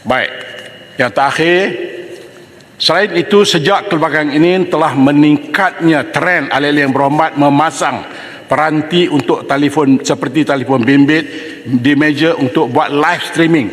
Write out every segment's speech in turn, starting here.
Baik, yang terakhir, selain itu sejak kebelakangan ini telah meningkatnya tren ahli-ahli yang berhormat memasang peranti untuk telefon seperti telefon bimbit di meja untuk buat live streaming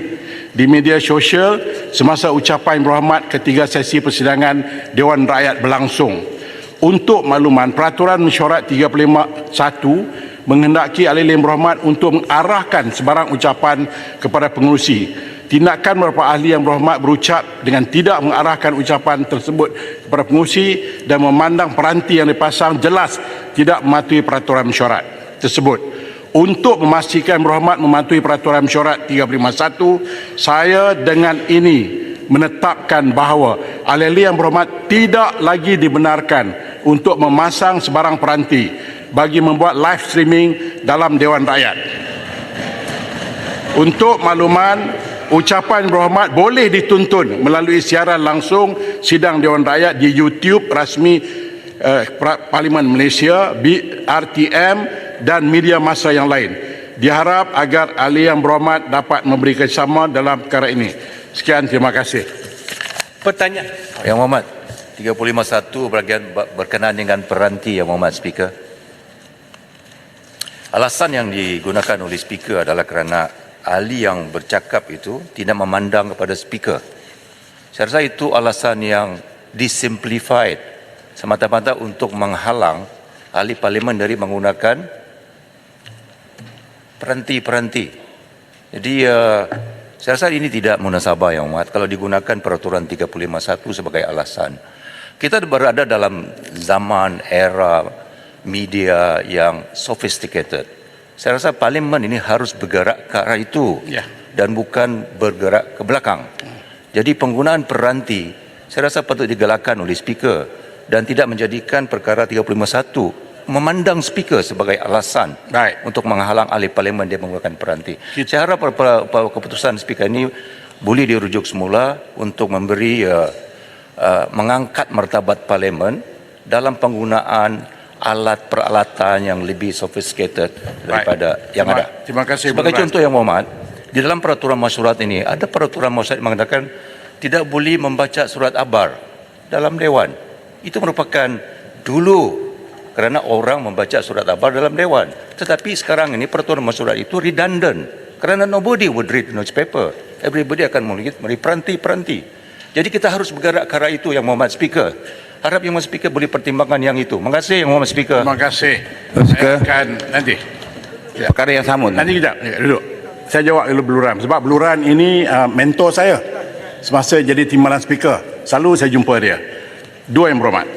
di media sosial semasa ucapan berhormat ketiga sesi persidangan Dewan Rakyat berlangsung. Untuk makluman, Peraturan Mesyuarat 351 menghendaki ahli yang berhormat untuk mengarahkan sebarang ucapan kepada pengerusi. Tindakan beberapa ahli yang berhormat berucap dengan tidak mengarahkan ucapan tersebut kepada pengerusi dan memandang peranti yang dipasang jelas tidak mematuhi peraturan mesyuarat tersebut. Untuk memastikan berhormat mematuhi Peraturan Mesyuarat 351, saya dengan ini menetapkan bahawa ahli yang berhormat tidak lagi dibenarkan untuk memasang sebarang peranti bagi membuat live streaming dalam Dewan Rakyat. Untuk makluman, ucapan berhormat boleh dituntun melalui siaran langsung sidang Dewan Rakyat di YouTube rasmi Parlimen Malaysia, RTM dan media massa yang lain. Diharap agar ahli yang berhormat dapat memberi kerjasama dalam perkara ini. Sekian, terima kasih. Pertanyaan. Yang Mohd 351 bahagian berkenaan dengan peranti, Yang Mohd Speaker. Alasan yang digunakan oleh Speaker adalah kerana ahli yang bercakap itu tidak memandang kepada Speaker. Saya rasa itu alasan yang disimplified semata-mata untuk menghalang ahli parlimen dari menggunakan peranti-peranti. Jadi saya rasa ini tidak munasabah, Yang Mohd, kalau digunakan Peraturan 351 sebagai alasan. Kita berada dalam zaman era media yang sophisticated. Saya rasa parlimen ini harus bergerak ke arah itu dan bukan bergerak ke belakang. Jadi penggunaan peranti saya rasa patut digalakkan oleh Speaker dan tidak menjadikan perkara 351 memandang Speaker sebagai alasan untuk menghalang ahli parlimen dia menggunakan peranti. Saya harap keputusan Speaker ini boleh dirujuk semula untuk memberi mengangkat martabat parlimen dalam penggunaan alat peralatan yang lebih sophisticated daripada yang ada. Terima kasih. Sebagai contoh, Yang Mohd, di dalam peraturan masyurat ini ada peraturan masyurat mengatakan tidak boleh membaca surat abar dalam dewan. Itu merupakan dulu kerana orang membaca surat abar dalam dewan. Tetapi sekarang ini peraturan masyurat itu redundant kerana nobody would read newspaper. Everybody akan memberi peranti-peranti. Jadi kita harus bergerak ke arah itu, Yang Mohd Speaker. Harap Yang Mohd Speaker boleh pertimbangkan yang itu. Terima kasih, Yang Mohd Speaker. Terima kasih. Saya akan nanti. Perkara yang sama. Nanti kejap. Duduk. Saya jawab dulu Beluran. Sebab Beluran ini mentor saya. Semasa jadi timbalan Speaker, selalu saya jumpa dia. Dua Yang berhormat.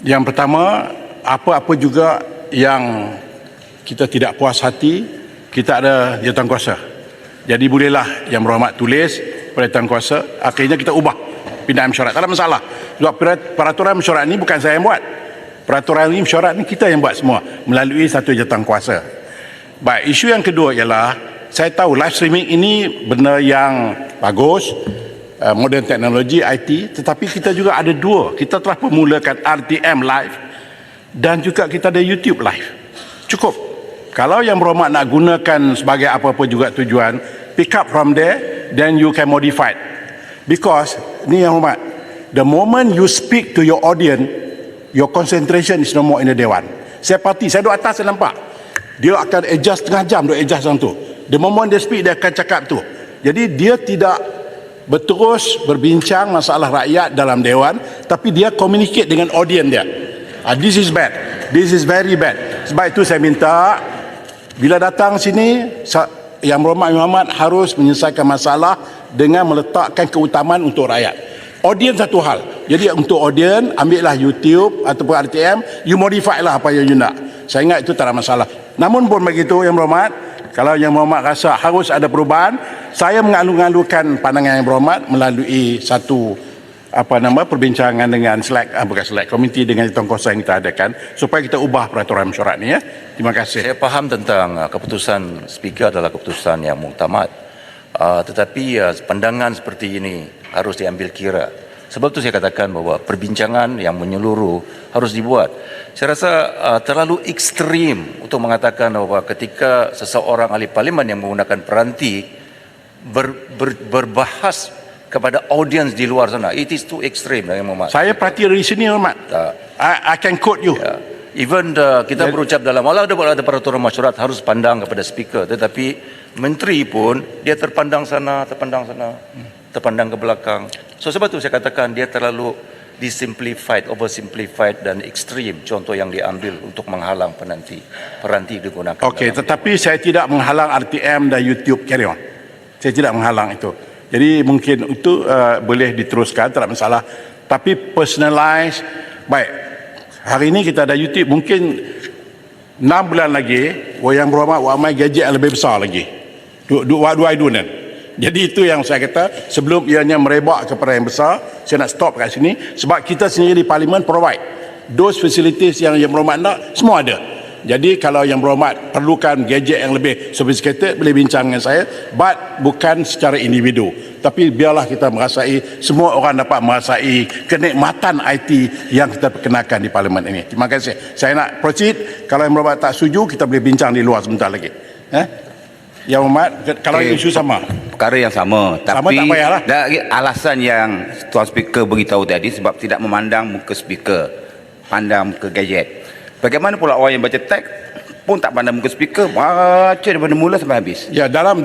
Yang pertama, apa-apa juga yang kita tidak puas hati, kita ada jawatankuasa. Jadi bolehlah Yang berhormat tulis pada jawatankuasa, akhirnya kita ubah pindaan mesyuarat. Tak ada masalah. Sebab peraturan mesyuarat ini bukan saya yang buat. Peraturan ini mesyuarat ini kita yang buat semua melalui satu jawatankuasa. Baik, isu yang kedua ialah saya tahu live streaming ini benda yang bagus, modern teknologi IT, tetapi kita juga ada dua. Kita telah memulakan RTM live dan juga kita ada YouTube live. Cukup. Kalau Yang berhormat nak gunakan sebagai apa-apa juga tujuan, pick up from there, then you can modify it. Because ni Yang hormat, the moment you speak to your audience, your concentration is no more in the dewan. Saya duduk atas, saya nampak dia akan adjust setengah jam, dia adjust macam tu. The moment dia speak, dia akan cakap tu. Jadi dia tidak berterus berbincang masalah rakyat dalam dewan, tapi dia communicate dengan audience dia. This is bad. This is very bad. Sebab itu saya minta bila datang sini, Yang berhormat Muhammad harus menyelesaikan masalah dengan meletakkan keutamaan untuk rakyat. Audience satu hal. Jadi untuk audience, ambillah YouTube ataupun RTM, you modify lah apa yang you nak. Saya ingat itu tak ada masalah. Namun pun begitu, Yang berhormat, kalau Yang berhormat rasa harus ada perubahan, saya mengalu-alukan pandangan Yang berhormat melalui satu perbincangan dengan komiti dengan jawatankuasa yang kita adakan supaya kita ubah peraturan mesyuarat ni ya. Terima kasih. Saya faham tentang keputusan Speaker adalah keputusan yang muktamad. Tetapi pandangan seperti ini harus diambil kira. Sebab itu saya katakan bahawa perbincangan yang menyeluruh harus dibuat. Saya rasa terlalu ekstrim untuk mengatakan bahawa ketika seseorang ahli parlimen yang menggunakan peranti berbahas kepada audiens di luar sana. It is too extreme, Yang Mohd. Saya perhati dari sini, Hormat. I can quote you. Ya. Even kita berucap dalam walau ada peraturan masyarakat harus pandang kepada speaker, tetapi menteri pun dia terpandang sana, terpandang ke belakang. So sebab itu saya katakan dia terlalu disimplified, oversimplified dan ekstrim contoh yang diambil untuk menghalang peranti digunakan. Okey, dalam tetapi saya tidak menghalang RTM dan YouTube, carry on. Saya tidak menghalang itu. Jadi mungkin itu boleh diteruskan, tak ada masalah. Tapi personalize, baik. Hari ini kita ada YouTube, mungkin 6 bulan lagi, yang berhormat Wamai gadget yang lebih besar lagi. What do I do then? Jadi itu yang saya kata, sebelum ianya merebak kepada yang besar, saya nak stop kat sini, sebab kita sendiri di Parlimen provide those facilities yang berhormat nak, semua ada. Jadi kalau yang berhormat perlukan gadget yang lebih sophisticated, boleh bincang dengan saya, but bukan secara individu. Tapi biarlah kita merasai, semua orang dapat merasai kenikmatan IT yang kita perkenalkan di Parlimen ini. Terima kasih. Saya nak proceed. Kalau yang berhormat tak setuju, kita boleh bincang di luar sebentar lagi. Yang berhormat, kalau isu sama. Perkara yang sama. Tapi tak payahlah. alasan yang Tuan Speaker beritahu tadi sebab tidak memandang muka speaker, pandang muka gadget. Bagaimana pula orang yang baca teks pun tak pandang muka speaker, baca daripada mula sampai habis. Ya, dalam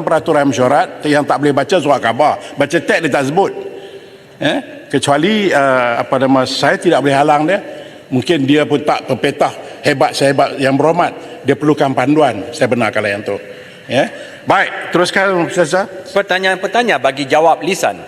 peraturan mesyuarat yang tak boleh baca surat khabar, baca teks dia tak sebut. Kecuali saya tidak boleh halang dia. Mungkin dia pun tak berpetah hebat sehebat yang berhormat. Dia perlukan panduan. Saya benar kalau yang tu. Baik, teruskan Ustazah. Pertanyaan-pertanyaan bagi jawab lisan.